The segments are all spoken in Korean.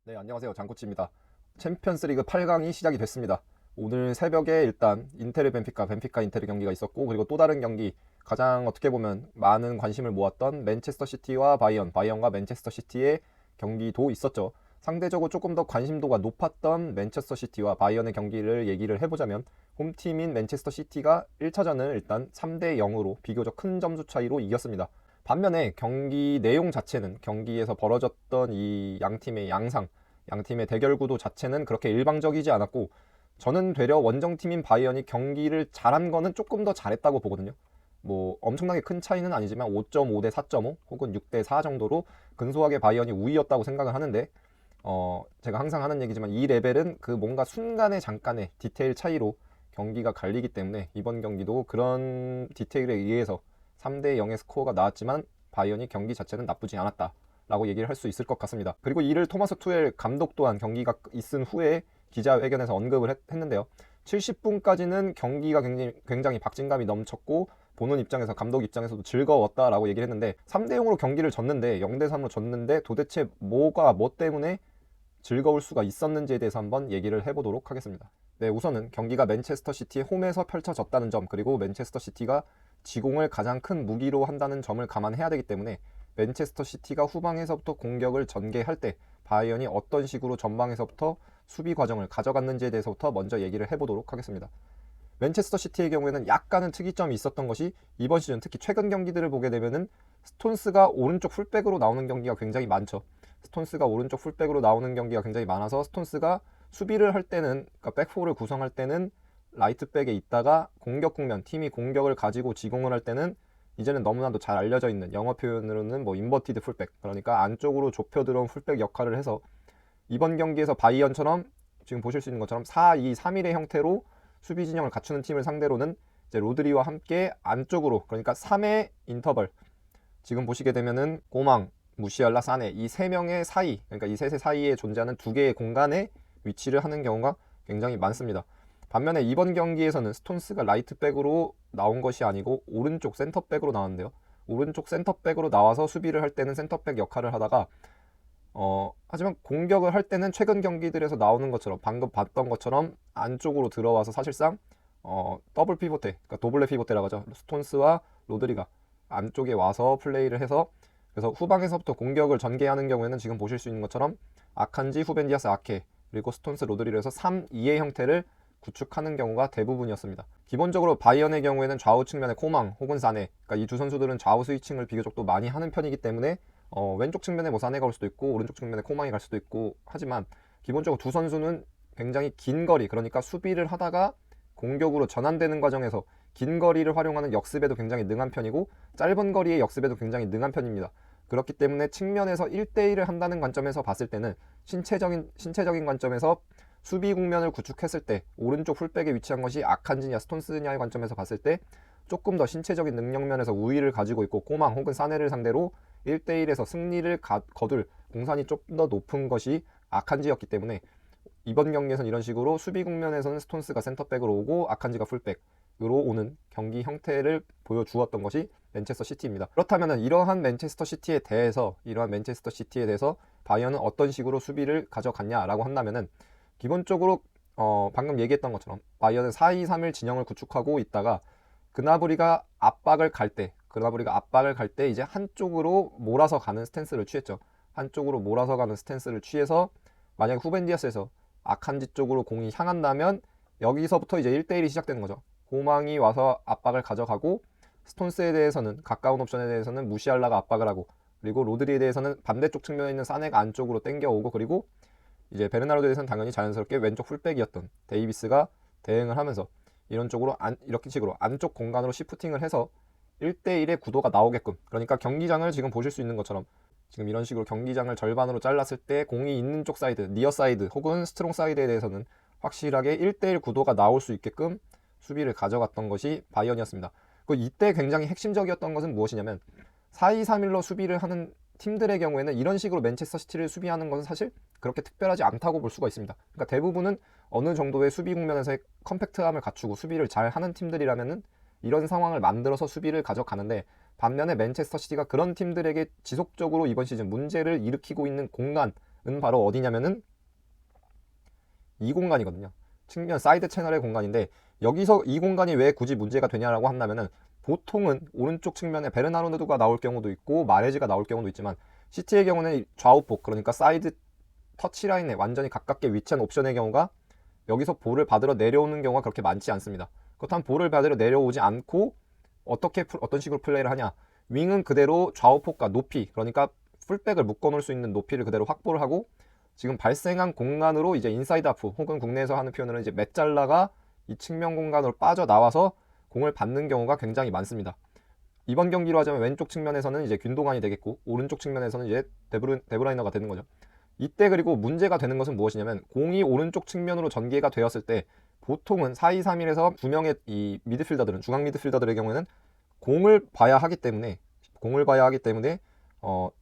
네, 안녕하세요. 장코치입니다. 챔피언스리그 8강이 시작이 됐습니다. 오늘 새벽에 일단 인테르 벤피카 인테르 경기가 있었고, 그리고 또 다른 경기, 가장 어떻게 보면 많은 관심을 모았던 맨체스터 시티와 바이언과 맨체스터 시티의 경기도 있었죠. 상대적으로 조금 더 관심도가 높았던 맨체스터 시티와 바이언의 경기를 얘기를 해보자면, 홈팀인 맨체스터 시티가 1차전을 일단 3대 0으로 비교적 큰 점수 차이로 이겼습니다. 반면에 경기 내용 자체는, 경기에서 벌어졌던 이 양팀의 양팀의 대결 구도 자체는 그렇게 일방적이지 않았고, 저는 되려 원정팀인 바이언이 경기를 잘한 거는 조금 더 잘했다고 보거든요. 뭐 엄청나게 큰 차이는 아니지만 5.5 대 4.5 혹은 6 대 4 정도로 근소하게 바이언이 우위였다고 생각을 하는데, 제가 항상 하는 얘기지만 이 레벨은 그 뭔가 순간의 잠깐의 디테일 차이로 경기가 갈리기 때문에, 이번 경기도 그런 디테일에 의해서 3대 0의 스코어가 나왔지만 바이언이 경기 자체는 나쁘지 않았다 라고 얘기를 할 수 있을 것 같습니다. 그리고 이를 토마스 투엘 감독 또한 경기가 있은 후에 기자회견에서 언급을 했는데요. 70분까지는 경기가 굉장히 박진감이 넘쳤고, 보는 입장에서, 감독 입장에서도 즐거웠다라고 얘기를 했는데, 3대 0으로 경기를 졌는데, 0대 3으로 졌는데 도대체 뭐 때문에 즐거울 수가 있었는지에 대해서 한번 얘기를 해보도록 하겠습니다. 네, 우선은 경기가 맨체스터 시티의 홈에서 펼쳐졌다는 점, 그리고 맨체스터 시티가 지공을 가장 큰 무기로 한다는 점을 감안해야 되기 때문에, 맨체스터 시티가 후방에서부터 공격을 전개할 때 바이언이 어떤 식으로 전방에서부터 수비 과정을 가져갔는지에 대해서부터 먼저 얘기를 해보도록 하겠습니다. 맨체스터 시티의 경우에는 약간은 특이점이 있었던 것이, 이번 시즌 특히 최근 경기들을 보게 되면은 스톤스가 오른쪽 풀백으로 나오는 경기가 굉장히 많죠. 스톤스가 오른쪽 풀백으로 나오는 경기가 굉장히 많아서, 스톤스가 수비를 할 때는, 그러니까 백포를 구성할 때는 라이트백에 있다가 공격 국면, 팀이 공격을 가지고 지공을 할 때는 이제는 너무나도 잘 알려져 있는, 영어 표현으로는 뭐 인버티드 풀백, 그러니까 안쪽으로 좁혀 들어온 풀백 역할을 해서, 이번 경기에서 바이언처럼 지금 보실 수 있는 것처럼 4-2-3-1의 형태로 수비 진영을 갖추는 팀을 상대로는 이제 로드리와 함께 안쪽으로, 그러니까 3의 인터벌, 지금 보시게 되면은 꼬망, 무시알라, 사네, 이 세 명의 사이, 그러니까 이 셋의 사이에 존재하는 두 개의 공간에 위치를 하는 경우가 굉장히 많습니다. 반면에 이번 경기에서는 스톤스가 라이트백으로 나온 것이 아니고 오른쪽 센터백으로 나왔는데요. 오른쪽 센터백으로 나와서 수비를 할 때는 센터백 역할을 하다가, 하지만 공격을 할 때는 최근 경기들에서 나오는 것처럼, 방금 봤던 것처럼 안쪽으로 들어와서 사실상 더블 피보테, 그러니까 도블레 피보테라고 하죠. 스톤스와 로드리가 안쪽에 와서 플레이를 해서, 그래서 후방에서부터 공격을 전개하는 경우에는 지금 보실 수 있는 것처럼 아칸지, 후벤 디아스, 아케, 그리고 스톤스, 로드리를 해서 3-2의 형태를 구축하는 경우가 대부분이었습니다. 기본적으로 바이언의 경우에는 좌우 측면에 코망 혹은 사네, 그러니까 이 두 선수들은 좌우 스위칭을 비교적 또 많이 하는 편이기 때문에 왼쪽 측면에 뭐 사네가 올 수도 있고 오른쪽 측면에 코망이 갈 수도 있고, 하지만 기본적으로 두 선수는 굉장히 긴 거리, 그러니까 수비를 하다가 공격으로 전환되는 과정에서 긴 거리를 활용하는 역습에도 굉장히 능한 편이고, 짧은 거리의 역습에도 굉장히 능한 편입니다. 그렇기 때문에 측면에서 1대1을 한다는 관점에서 봤을 때는, 신체적인 관점에서 수비 국면을 구축했을 때 오른쪽 풀백에 위치한 것이 아칸지냐 스톤스냐의 관점에서 봤을 때 조금 더 신체적인 능력 면에서 우위를 가지고 있고, 꼬망 혹은 사네를 상대로 1대1에서 승리를 거둘 공산이 조금 더 높은 것이 아칸지였기 때문에, 이번 경기에서는 이런 식으로 수비 국면에서는 스톤스가 센터백으로 오고 아칸지가 풀백으로 오는 경기 형태를 보여주었던 것이 맨체스터 시티입니다. 그렇다면 이러한 맨체스터 시티에 대해서 바이언은 어떤 식으로 수비를 가져갔냐라고 한다면은, 기본적으로 방금 얘기했던 것처럼 바이언은 4-2-3-1 진영을 구축하고 있다가 그나브리가 압박을 갈 때 이제 한쪽으로 몰아서 가는 스탠스를 취했죠. 한쪽으로 몰아서 가는 스탠스를 취해서, 만약에 후벤 디아스에서 아칸지 쪽으로 공이 향한다면 여기서부터 이제 1대1이 시작되는 거죠. 고망이 와서 압박을 가져가고, 스톤스에 대해서는, 가까운 옵션에 대해서는 무시알라가 압박을 하고, 그리고 로드리에 대해서는 반대쪽 측면에 있는 사네가 안쪽으로 당겨오고, 그리고 이제 베르나르도에 대해서는 당연히 자연스럽게 왼쪽 풀백이었던 데이비스가 대응을 하면서 이런 쪽으로 이렇게 식으로 안쪽 공간으로 시프팅을 해서 1대1의 구도가 나오게끔, 그러니까 경기장을 지금 보실 수 있는 것처럼 지금 이런 식으로 경기장을 절반으로 잘랐을 때 공이 있는 쪽 사이드, 니어 사이드 혹은 스트롱 사이드에 대해서는 확실하게 1대1 구도가 나올 수 있게끔 수비를 가져갔던 것이 바이언이었습니다. 이때 굉장히 핵심적이었던 것은 무엇이냐면, 4-2-3-1로 수비를 하는 팀들의 경우에는 이런 식으로 맨체스터 시티를 수비하는 것은 사실 그렇게 특별하지 않다고 볼 수가 있습니다. 그러니까 대부분은 어느 정도의 수비 국면에서의 컴팩트함을 갖추고 수비를 잘 하는 팀들이라면은 이런 상황을 만들어서 수비를 가져가는데, 반면에 맨체스터 시티가 그런 팀들에게 지속적으로 이번 시즌 문제를 일으키고 있는 공간은 바로 어디냐면은 이 공간이거든요. 측면 사이드 채널의 공간인데, 여기서 이 공간이 왜 굳이 문제가 되냐라고 한다면은 보통은 오른쪽 측면에 베르나르도가 나올 경우도 있고 마레즈가 나올 경우도 있지만, 시티의 경우는 좌우폭, 그러니까 사이드 터치라인에 완전히 가깝게 위치한 옵션의 경우가 여기서 볼을 받으러 내려오는 경우가 그렇게 많지 않습니다. 그렇다면 볼을 받으러 내려오지 않고 어떤 식으로 플레이를 하냐, 윙은 그대로 좌우폭과 높이, 그러니까 풀백을 묶어놓을 수 있는 높이를 그대로 확보를 하고, 지금 발생한 공간으로 이제 인사이드 하프, 혹은 국내에서 하는 표현으로는 이제 메잘라가 이 측면 공간으로 빠져나와서 공을 받는 경우가 굉장히 많습니다. 이번 경기로 하자면 왼쪽 측면에서는 이제 균도간이 되겠고, 오른쪽 측면에서는 이제 데브라이너가 되는 거죠. 이때 그리고 문제가 되는 것은 무엇이냐면, 공이 오른쪽 측면으로 전개가 되었을 때 보통은 4-2-3-1에서 두 명의 이 미드필더들은, 중앙 미드필더들의 경우에는 공을 봐야 하기 때문에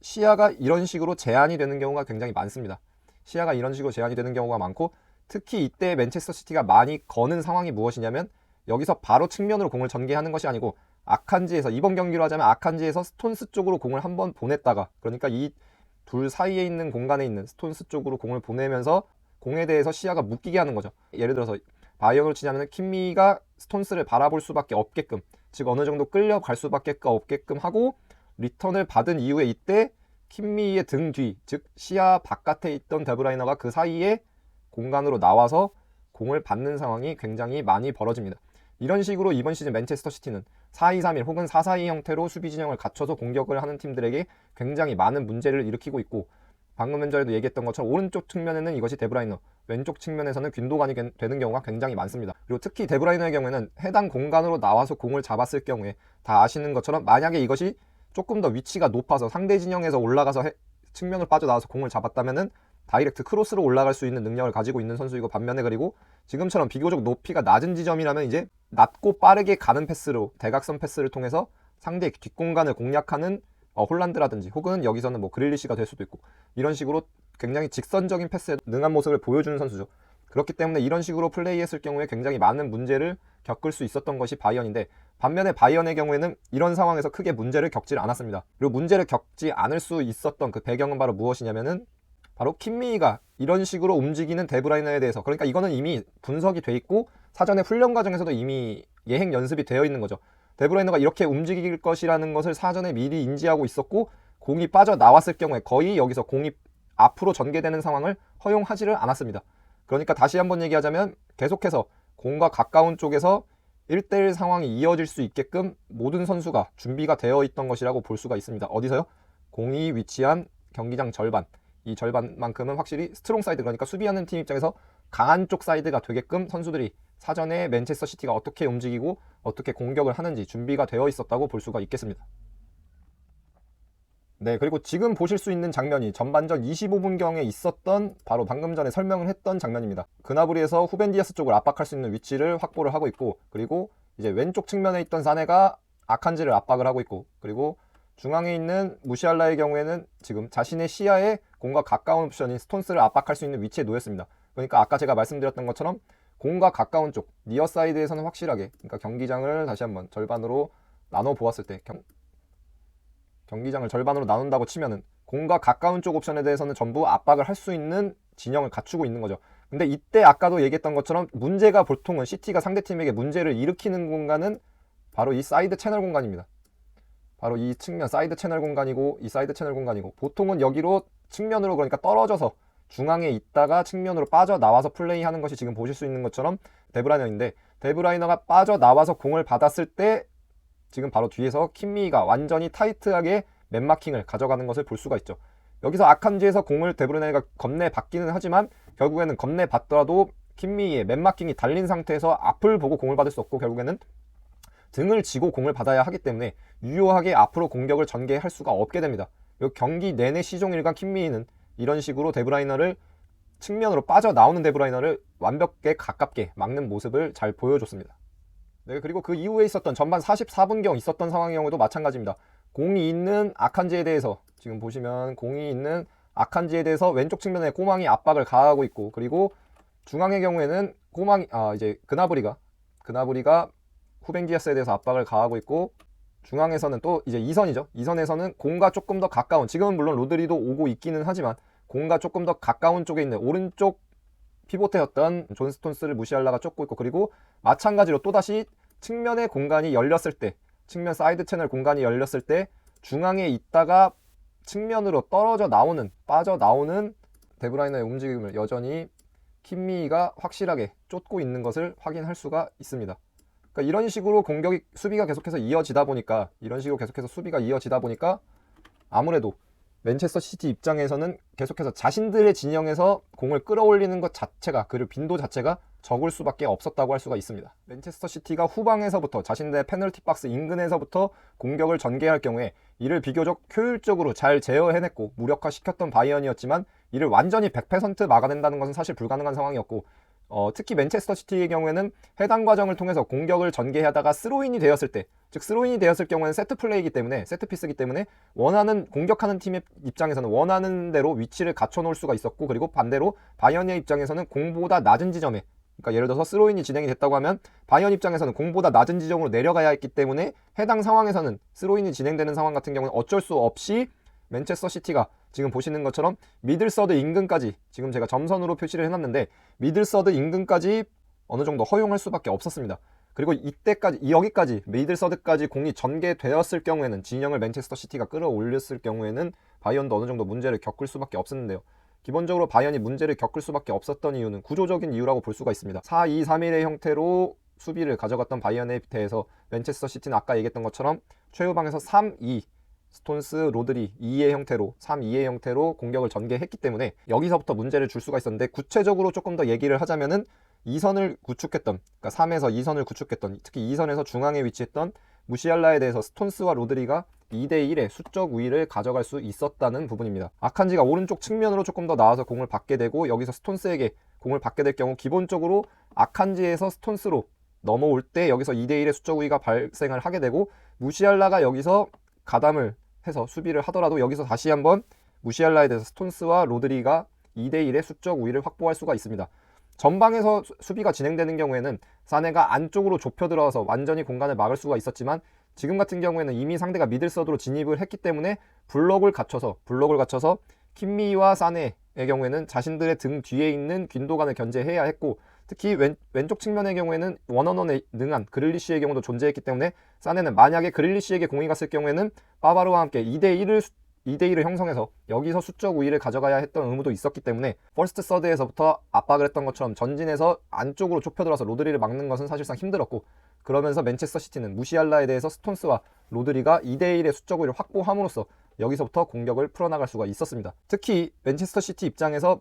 시야가 이런 식으로 제한이 되는 경우가 굉장히 많습니다. 시야가 이런 식으로 제한이 되는 경우가 많고, 특히 이때 맨체스터 시티가 많이 거는 상황이 무엇이냐면, 여기서 바로 측면으로 공을 전개하는 것이 아니고 아칸지에서, 이번 경기로 하자면 아칸지에서 스톤스 쪽으로 공을 한번 보냈다가, 그러니까 이 둘 사이에 있는 공간에 있는 스톤스 쪽으로 공을 보내면서 공에 대해서 시야가 묶이게 하는 거죠. 예를 들어서 바이언으로 치자면 킴미가 스톤스를 바라볼 수밖에 없게끔, 즉 어느 정도 끌려갈 수밖에 없게끔 하고, 리턴을 받은 이후에 이때 킴미의 등 뒤, 즉 시야 바깥에 있던 데브라이너가 그 사이에 공간으로 나와서 공을 받는 상황이 굉장히 많이 벌어집니다. 이런 식으로 이번 시즌 맨체스터 시티는 4-2-3-1 혹은 4-4-2 형태로 수비 진영을 갖춰서 공격을 하는 팀들에게 굉장히 많은 문제를 일으키고 있고, 방금 전에도 얘기했던 것처럼 오른쪽 측면에는 이것이 데브라이너, 왼쪽 측면에서는 균도간이 되는 경우가 굉장히 많습니다. 그리고 특히 데브라이너의 경우에는 해당 공간으로 나와서 공을 잡았을 경우에, 다 아시는 것처럼 만약에 이것이 조금 더 위치가 높아서 상대 진영에서 올라가서 측면을 빠져나와서 공을 잡았다면은 다이렉트 크로스로 올라갈 수 있는 능력을 가지고 있는 선수이고, 반면에 그리고 지금처럼 비교적 높이가 낮은 지점이라면 이제 낮고 빠르게 가는 패스로, 대각선 패스를 통해서 상대의 뒷공간을 공략하는 홀란드라든지, 혹은 여기서는 뭐 그릴리시가 될 수도 있고, 이런 식으로 굉장히 직선적인 패스에 능한 모습을 보여주는 선수죠. 그렇기 때문에 이런 식으로 플레이했을 경우에 굉장히 많은 문제를 겪을 수 있었던 것이 바이언인데, 반면에 바이언의 경우에는 이런 상황에서 크게 문제를 겪지 않았습니다. 그리고 문제를 겪지 않을 수 있었던 그 배경은 바로 무엇이냐면은, 바로 킴미가 이런 식으로 움직이는 데브라이너에 대해서, 그러니까 이거는 이미 분석이 돼 있고 사전에 훈련 과정에서도 이미 예행 연습이 되어 있는 거죠. 데브라이너가 이렇게 움직일 것이라는 것을 사전에 미리 인지하고 있었고, 공이 빠져나왔을 경우에 거의 여기서 공이 앞으로 전개되는 상황을 허용하지를 않았습니다. 그러니까 다시 한번 얘기하자면, 계속해서 공과 가까운 쪽에서 1대1 상황이 이어질 수 있게끔 모든 선수가 준비가 되어 있던 것이라고 볼 수가 있습니다. 어디서요? 공이 위치한 경기장 절반, 이 절반만큼은 확실히 스트롱 사이드, 그러니까 수비하는 팀 입장에서 강한 쪽 사이드가 되게끔 선수들이 사전에 맨체스터 시티가 어떻게 움직이고 어떻게 공격을 하는지 준비가 되어 있었다고 볼 수가 있겠습니다. 네, 그리고 지금 보실 수 있는 장면이 전반전 25분경에 있었던, 바로 방금 전에 설명을 했던 장면입니다. 그나브리에서 후벤 디아스 쪽을 압박할 수 있는 위치를 확보를 하고 있고, 그리고 이제 왼쪽 측면에 있던 사네가 아칸지를 압박을 하고 있고, 그리고 중앙에 있는 무시알라의 경우에는 지금 자신의 시야에 공과 가까운 옵션인 스톤스를 압박할 수 있는 위치에 놓였습니다. 그러니까 아까 제가 말씀드렸던 것처럼 공과 가까운 쪽, 니어 사이드에서는 확실하게, 그러니까 경기장을 다시 한번 절반으로 나눠 보았을 때, 경기장을 절반으로 나눈다고 치면은 공과 가까운 쪽 옵션에 대해서는 전부 압박을 할 수 있는 진영을 갖추고 있는 거죠. 근데 이때 아까도 얘기했던 것처럼 문제가, 보통은 시티가 상대팀에게 문제를 일으키는 공간은 바로 이 사이드 채널 공간입니다. 바로 이 측면 사이드 채널 공간이고, 이 사이드 채널 공간이고, 보통은 여기로 측면으로, 그러니까 떨어져서 중앙에 있다가 측면으로 빠져나와서 플레이하는 것이 지금 보실 수 있는 것처럼 데브라이너인데, 데브라이너가 빠져나와서 공을 받았을 때 지금 바로 뒤에서 킴미가 완전히 타이트하게 맨마킹을 가져가는 것을 볼 수가 있죠. 여기서 아칸지에서 공을 데브라이너가 건네받기는 하지만 결국에는 건네받더라도 킴미의 맨마킹이 달린 상태에서 앞을 보고 공을 받을 수 없고, 결국에는 등을 지고 공을 받아야 하기 때문에 유효하게 앞으로 공격을 전개할 수가 없게 됩니다. 경기 내내 시종일관 킴미는 이런 식으로 데브라이너를, 측면으로 빠져나오는 데브라이너를 완벽하게 가깝게 막는 모습을 잘 보여줬습니다. 네, 그리고 그 이후에 있었던 전반 44분경 있었던 상황의 경우도 마찬가지입니다. 공이 있는 아칸지에 대해서, 지금 보시면 공이 있는 아칸지에 대해서 왼쪽 측면에 꼬망이 압박을 가하고 있고, 그리고 중앙의 경우에는 이제 그나브리가 후벤 디아스에 대해서 압박을 가하고 있고, 중앙에서는 또 이제 2선이죠. 2선에서는 공과 조금 더 가까운, 지금은 물론 로드리도 오고 있기는 하지만 공과 조금 더 가까운 쪽에 있는 오른쪽 피보트였던 존 스톤스를 무시할라가 쫓고 있고, 그리고 마찬가지로 또다시 측면의 공간이 열렸을 때, 측면 사이드 채널 공간이 열렸을 때 중앙에 있다가 측면으로 떨어져 나오는, 빠져나오는 데브라이너의 움직임을 여전히 킴미가 확실하게 쫓고 있는 것을 확인할 수가 있습니다. 그러니까 이런 식으로 수비가 계속해서 이어지다 보니까, 아무래도 맨체스터 시티 입장에서는 계속해서 자신들의 진영에서 공을 끌어올리는 것 자체가, 그리고 빈도 자체가 적을 수밖에 없었다고 할 수가 있습니다. 맨체스터 시티가 후방에서부터, 자신들의 페널티 박스 인근에서부터 공격을 전개할 경우에 이를 비교적 효율적으로 잘 제어해냈고 무력화시켰던 바이언이었지만, 이를 완전히 100% 막아낸다는 것은 사실 불가능한 상황이었고, 특히 맨체스터 시티의 경우에는 해당 과정을 통해서 공격을 전개하다가 스로인이 되었을 때, 즉 스로인이 되었을 경우에는 세트 플레이이기 때문에, 세트 피스이기 때문에 공격하는 팀의 입장에서는 원하는 대로 위치를 갖춰 놓을 수가 있었고, 그리고 반대로 바이언의 입장에서는 공보다 낮은 지점에, 그러니까 예를 들어서 스로인이 진행이 됐다고 하면 바이언 입장에서는 공보다 낮은 지점으로 내려가야 했기 때문에, 해당 상황에서는 스로인이 진행되는 상황 같은 경우는 어쩔 수 없이 맨체스터 시티가 지금 보시는 것처럼 미들서드 인근까지, 지금 제가 점선으로 표시를 해놨는데 미들서드 인근까지 어느 정도 허용할 수밖에 없었습니다. 그리고 여기까지 미들서드까지 공이 전개되었을 경우에는, 진영을 맨체스터 시티가 끌어올렸을 경우에는 바이언도 어느 정도 문제를 겪을 수밖에 없었는데요. 기본적으로 바이언이 문제를 겪을 수밖에 없었던 이유는 구조적인 이유라고 볼 수가 있습니다. 4-2-3-1의 형태로 수비를 가져갔던 바이언에 대해서 맨체스터 시티는 아까 얘기했던 것처럼 최후방에서 3-2, 스톤스, 로드리 2의 형태로, 3-2의 형태로 공격을 전개했기 때문에 여기서부터 문제를 줄 수가 있었는데, 구체적으로 조금 더 얘기를 하자면은 2선을 구축했던, 그러니까 3에서 2선을 구축했던, 특히 2선에서 중앙에 위치했던 무시알라에 대해서 스톤스와 로드리가 2대1의 수적 우위를 가져갈 수 있었다는 부분입니다. 아칸지가 오른쪽 측면으로 조금 더 나와서 공을 받게 되고, 여기서 스톤스에게 공을 받게 될 경우 기본적으로 아칸지에서 스톤스로 넘어올 때 여기서 2대1의 수적 우위가 발생을 하게 되고, 무시알라가 여기서 가담을 해서 수비를 하더라도 여기서 다시 한번 무시알라에 대해서 스톤스와 로드리가 2대1의 수적 우위를 확보할 수가 있습니다. 전방에서 수비가 진행되는 경우에는 사네가 안쪽으로 좁혀 들어와서 완전히 공간을 막을 수가 있었지만, 지금 같은 경우에는 이미 상대가 미들서드로 진입을 했기 때문에 블록을 갖춰서 킴미와 사네의 경우에는 자신들의 등 뒤에 있는 균도간을 견제해야 했고, 특히 왼쪽 측면의 경우에는 원어원에 능한 그릴리시의 경우도 존재했기 때문에 사네는 만약에 그릴리시에게 공이 갔을 경우에는 파바르와 함께 2대1을 형성해서 여기서 수적 우위를 가져가야 했던 의무도 있었기 때문에, 퍼스트 서드에서부터 압박을 했던 것처럼 전진해서 안쪽으로 좁혀들어서 로드리를 막는 것은 사실상 힘들었고, 그러면서 맨체스터 시티는 무시알라에 대해서 스톤스와 로드리가 2대1의 수적 우위를 확보함으로써 여기서부터 공격을 풀어나갈 수가 있었습니다. 특히 맨체스터 시티 입장에서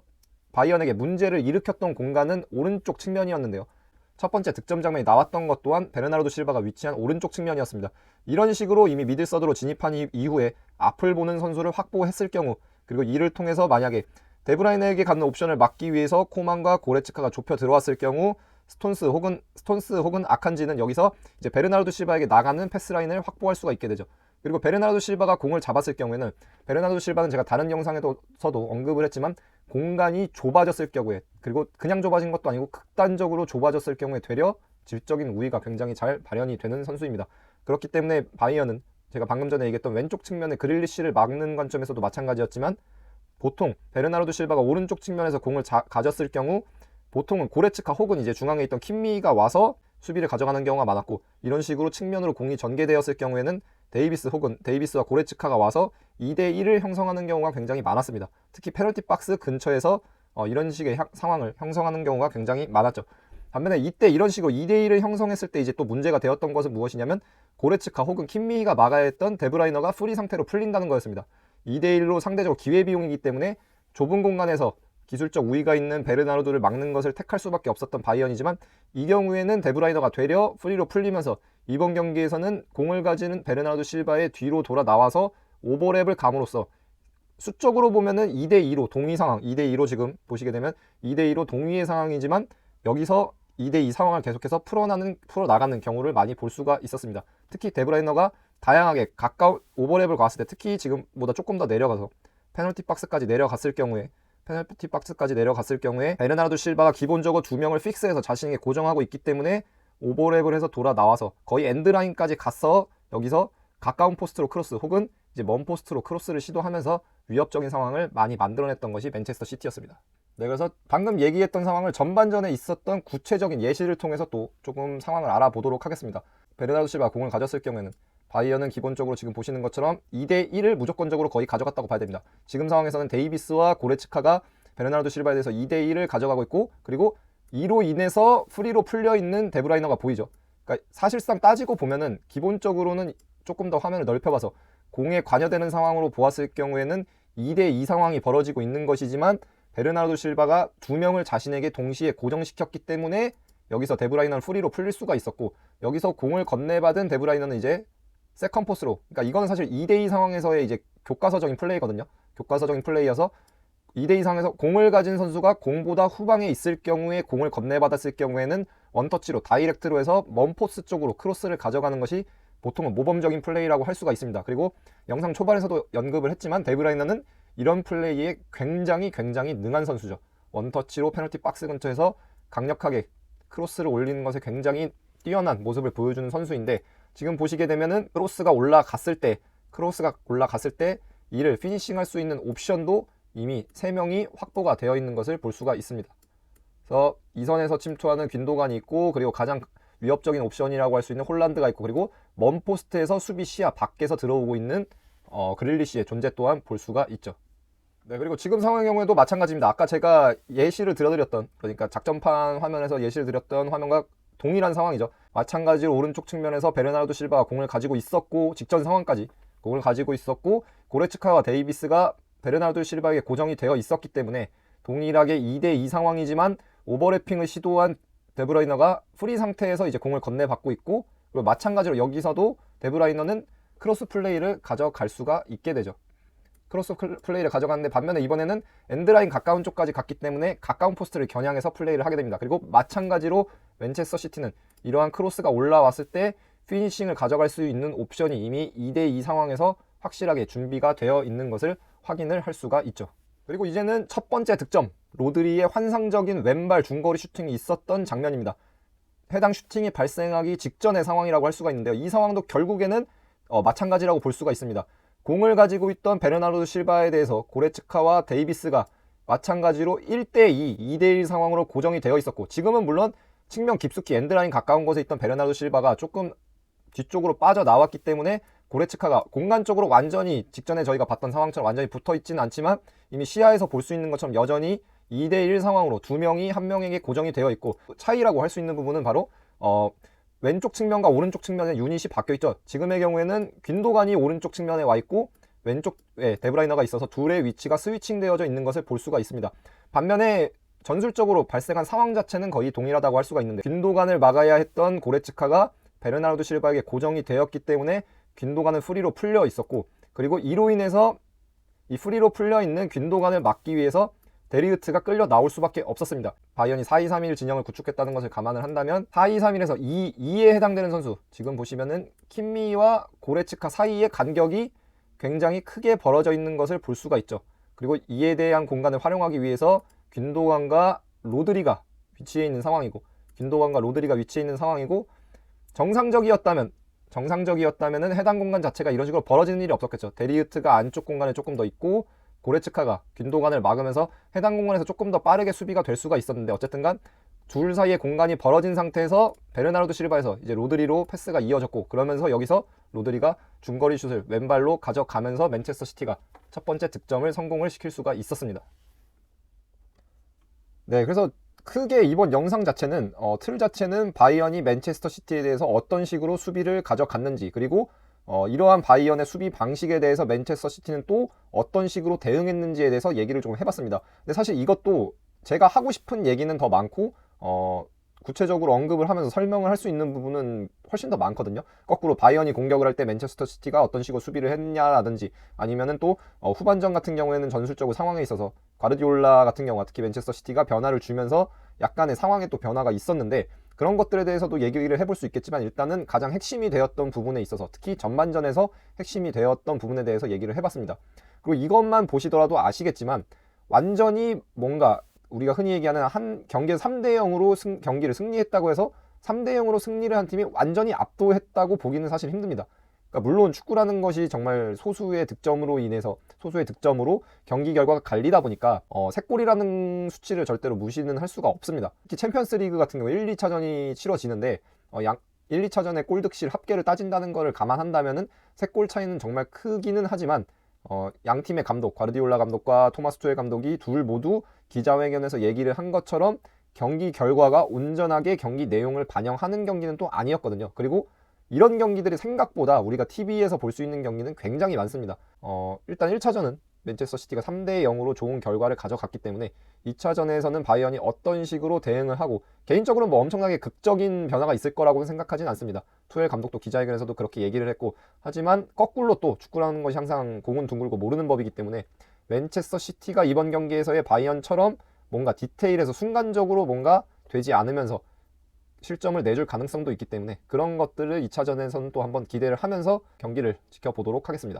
바이언에게 문제를 일으켰던 공간은 오른쪽 측면이었는데요. 첫 번째 득점 장면이 나왔던 것 또한 베르나르도 실바가 위치한 오른쪽 측면이었습니다. 이런 식으로 이미 미들서드로 진입한 이후에 앞을 보는 선수를 확보했을 경우, 그리고 이를 통해서 만약에 데브라이너에게 가는 옵션을 막기 위해서 코만과 고레츠카가 좁혀 들어왔을 경우 스톤스 혹은 아칸지는 여기서 이제 베르나르도 실바에게 나가는 패스라인을 확보할 수가 있게 되죠. 그리고 베르나르도 실바가 공을 잡았을 경우에는, 베르나르도 실바는 제가 다른 영상에서도 언급을 했지만 공간이 좁아졌을 경우에, 그리고 그냥 좁아진 것도 아니고 극단적으로 좁아졌을 경우에 되려 질적인 우위가 굉장히 잘 발현이 되는 선수입니다. 그렇기 때문에 바이언은 제가 방금 전에 얘기했던 왼쪽 측면의 그릴리시를 막는 관점에서도 마찬가지였지만, 보통 베르나르도 실바가 오른쪽 측면에서 공을 가졌을 경우 보통은 고레츠카 혹은 이제 중앙에 있던 킴미가 와서 수비를 가져가는 경우가 많았고, 이런 식으로 측면으로 공이 전개되었을 경우에는 데이비스와 고레츠카가 와서 2대1을 형성하는 경우가 굉장히 많았습니다. 특히 페널티 박스 근처에서 이런 식의 상황을 형성하는 경우가 굉장히 많았죠. 반면에 이때 이런 식으로 2대1을 형성했을 때 이제 또 문제가 되었던 것은 무엇이냐면, 고레츠카 혹은 킴미가 막아야 했던 데브라이너가 프리 상태로 풀린다는 거였습니다. 2대1로 상대적으로 기회비용이기 때문에 좁은 공간에서 기술적 우위가 있는 베르나르도를 막는 것을 택할 수밖에 없었던 바이언이지만, 이 경우에는 데브라이너가 되려 프리로 풀리면서 이번 경기에서는 공을 가지는 베르나르도 실바의 뒤로 돌아 나와서 오버랩을 감으로써 수적으로 보면은 2대2로 동위 상황, 2대2로 지금 보시게 되면 2대2로 동위의 상황이지만, 여기서 2대2 상황을 계속해서 풀어나가는 경우를 많이 볼 수가 있었습니다. 특히 데브라이너가 다양하게 가까운 오버랩을 갔을 때, 특히 지금보다 조금 더 내려가서 페널티 박스까지 내려갔을 경우에 베르나르도 실바가 기본적으로 2명을 픽스해서 자신에게 고정하고 있기 때문에 오버랩을 해서 돌아 나와서 거의 엔드라인까지 가서 여기서 가까운 포스트로 크로스 혹은 이제 먼 포스트로 크로스를 시도하면서 위협적인 상황을 많이 만들어냈던 것이 맨체스터 시티였습니다. 네, 그래서 방금 얘기했던 상황을 전반전에 있었던 구체적인 예시를 통해서 또 조금 상황을 알아보도록 하겠습니다. 베르나르도 실바가 공을 가졌을 경우에는 바이언은 기본적으로 지금 보시는 것처럼 2대1을 무조건적으로 거의 가져갔다고 봐야 됩니다. 지금 상황에서는 데이비스와 고레츠카가 베르나르도 실바에 대해서 2대1을 가져가고 있고, 그리고 이로 인해서 프리로 풀려있는 데브라이너가 보이죠. 그러니까 사실상 따지고 보면은 기본적으로는 조금 더 화면을 넓혀봐서 공에 관여되는 상황으로 보았을 경우에는 2대2 상황이 벌어지고 있는 것이지만 베르나르도 실바가 2명을 자신에게 동시에 고정시켰기 때문에 여기서 데브라이너는 프리로 풀릴 수가 있었고, 여기서 공을 건네받은 데브라이너는 이제 세컨 포스로, 그러니까 이거는 사실 2대2 상황에서의 이제 교과서적인 플레이거든요. 교과서적인 플레이여서 2대2 상황에서 공을 가진 선수가 공보다 후방에 있을 경우에 공을 건네받았을 경우에는 원터치로 다이렉트로 해서 먼 포스 쪽으로 크로스를 가져가는 것이 보통은 모범적인 플레이라고 할 수가 있습니다. 그리고 영상 초반에서도 언급을 했지만 데브라이너는 이런 플레이에 굉장히 능한 선수죠. 원터치로 페널티 박스 근처에서 강력하게 크로스를 올리는 것에 굉장히 뛰어난 모습을 보여주는 선수인데, 지금 보시게 되면은 크로스가 올라갔을 때 이를 피니싱할 수 있는 옵션도 이미 3명이 확보가 되어 있는 것을 볼 수가 있습니다. 그래서 이 선에서 침투하는 균도간이 있고, 그리고 가장 위협적인 옵션이라고 할 수 있는 홀란드가 있고, 그리고 먼 포스트에서 수비 시야 밖에서 들어오고 있는 그릴리시의 존재 또한 볼 수가 있죠. 네, 그리고 지금 상황의 경우에도 마찬가지입니다. 아까 제가 예시를 들어드렸던, 그러니까 작전판 화면에서 예시를 드렸던 화면과 동일한 상황이죠. 마찬가지로 오른쪽 측면에서 베르나르도 실바가 공을 가지고 있었고, 직전 상황까지 공을 가지고 있었고, 고레츠카와 데이비스가 베르나르도 실바에게 고정이 되어 있었기 때문에 동일하게 2대2 상황이지만 오버래핑을 시도한 데브라이너가 프리 상태에서 이제 공을 건네받고 있고, 그리고 마찬가지로 여기서도 데브라이너는 크로스 플레이를 가져갈 수가 있게 되죠. 크로스 플레이를 가져갔는데, 반면에 이번에는 엔드라인 가까운 쪽까지 갔기 때문에 가까운 포스트를 겨냥해서 플레이를 하게 됩니다. 그리고 마찬가지로 맨체스터 시티는 이러한 크로스가 올라왔을 때 피니싱을 가져갈 수 있는 옵션이 이미 2대2 상황에서 확실하게 준비가 되어 있는 것을 확인을 할 수가 있죠. 그리고 이제는 첫 번째 득점, 로드리의 환상적인 왼발 중거리 슈팅이 있었던 장면입니다. 해당 슈팅이 발생하기 직전의 상황이라고 할 수가 있는데요. 이 상황도 결국에는 마찬가지라고 볼 수가 있습니다. 공을 가지고 있던 베르나르도 실바에 대해서 고레츠카와 데이비스가 마찬가지로 1대2, 2대1 상황으로 고정이 되어 있었고, 지금은 물론 측면 깊숙이 엔드라인 가까운 곳에 있던 베르나르도 실바가 조금 뒤쪽으로 빠져나왔기 때문에 고레츠카가 공간적으로 완전히 직전에 저희가 봤던 상황처럼 완전히 붙어있지는 않지만 이미 시야에서 볼 수 있는 것처럼 여전히 2대1 상황으로 2명이 1명에게 고정이 되어 있고, 차이라고 할 수 있는 부분은 바로 왼쪽 측면과 오른쪽 측면에 유닛이 바뀌어있죠. 지금의 경우에는 균도간이 오른쪽 측면에 와 있고 왼쪽에 데브라이너가 있어서 둘의 위치가 스위칭되어져 있는 것을 볼 수가 있습니다. 반면에 전술적으로 발생한 상황 자체는 거의 동일하다고 할 수가 있는데, 균도간을 막아야 했던 고레츠카가 베르나르도 실바에게 고정이 되었기 때문에 균도간은 프리로 풀려 있었고, 그리고 이로 인해서 이 프리로 풀려 있는 균도간을 막기 위해서 데리흐트가 끌려 나올 수밖에 없었습니다. 바이언이 4-2-3-1 진영을 구축했다는 것을 감안을 한다면 4-2-3-1에서 2에 해당되는 선수, 지금 보시면은 킴미와 고레츠카 사이의 간격이 굉장히 크게 벌어져 있는 것을 볼 수가 있죠. 그리고 이에 대한 공간을 활용하기 위해서 균도간과 로드리가 위치해 있는 상황이고, 정상적이었다면은 해당 공간 자체가 이런 식으로 벌어지는 일이 없었겠죠. 데리흐트가 안쪽 공간에 조금 더 있고 고레츠카가 균도간을 막으면서 해당 공간에서 조금 더 빠르게 수비가 될 수가 있었는데, 어쨌든간 둘 사이의 공간이 벌어진 상태에서 베르나르도 실바에서 이제 로드리로 패스가 이어졌고, 그러면서 여기서 로드리가 중거리 슛을 왼발로 가져가면서 맨체스터 시티가 첫 번째 득점을 성공을 시킬 수가 있었습니다. 네, 그래서 크게 이번 영상 자체는 틀 자체는 바이언이 맨체스터 시티에 대해서 어떤 식으로 수비를 가져갔는지, 그리고 이러한 바이언의 수비 방식에 대해서 맨체스터 시티는 또 어떤 식으로 대응했는지에 대해서 얘기를 좀 해봤습니다. 근데 사실 이것도 제가 하고 싶은 얘기는 더 많고 구체적으로 언급을 하면서 설명을 할 수 있는 부분은 훨씬 더 많거든요. 거꾸로 바이언이 공격을 할 때 맨체스터 시티가 어떤 식으로 수비를 했냐라든지, 아니면은 또 후반전 같은 경우에는 전술적으로 상황에 있어서 과르디올라 같은 경우가 특히 맨체스터 시티가 변화를 주면서 약간의 상황에 또 변화가 있었는데, 그런 것들에 대해서도 얘기를 해볼 수 있겠지만, 일단은 가장 핵심이 되었던 부분에 있어서, 특히 전반전에서 핵심이 되었던 부분에 대해서 얘기를 해봤습니다. 그리고 이것만 보시더라도 아시겠지만, 완전히 뭔가 우리가 흔히 얘기하는 한 경기에서 3대0으로 경기를 승리했다고 해서 3대0으로 승리를 한 팀이 완전히 압도했다고 보기는 사실 힘듭니다. 그러니까 물론 축구라는 것이 정말 소수의 득점으로 인해서 소수의 득점으로 경기 결과가 갈리다 보니까 3골이라는 수치를 절대로 무시는 할 수가 없습니다. 특히 챔피언스 리그 같은 경우 1, 2차전이 치러지는데 1, 2차전의 골득실 합계를 따진다는 것을 감안한다면은 3골 차이는 정말 크기는 하지만 양 팀의 감독, 과르디올라 감독과 토마스 투엘 감독이 둘 모두 기자회견에서 얘기를 한 것처럼 경기 결과가 온전하게 경기 내용을 반영하는 경기는 또 아니었거든요. 그리고 이런 경기들이 생각보다 우리가 TV에서 볼 수 있는 경기는 굉장히 많습니다. 일단 1차전은 맨체스터 시티가 3대 0으로 좋은 결과를 가져갔기 때문에 2차전에서는 바이언이 어떤 식으로 대응을 하고, 개인적으로 뭐 엄청나게 극적인 변화가 있을 거라고는 생각하진 않습니다. 투엘 감독도 기자회견에서도 그렇게 얘기를 했고, 하지만 거꾸로 또 축구라는 것이 항상 공은 둥글고 모르는 법이기 때문에 맨체스터 시티가 이번 경기에서의 바이언처럼 뭔가 디테일에서 순간적으로 뭔가 되지 않으면서 실점을 내줄 가능성도 있기 때문에 그런 것들을 2차전에서는 또 한번 기대를 하면서 경기를 지켜보도록 하겠습니다.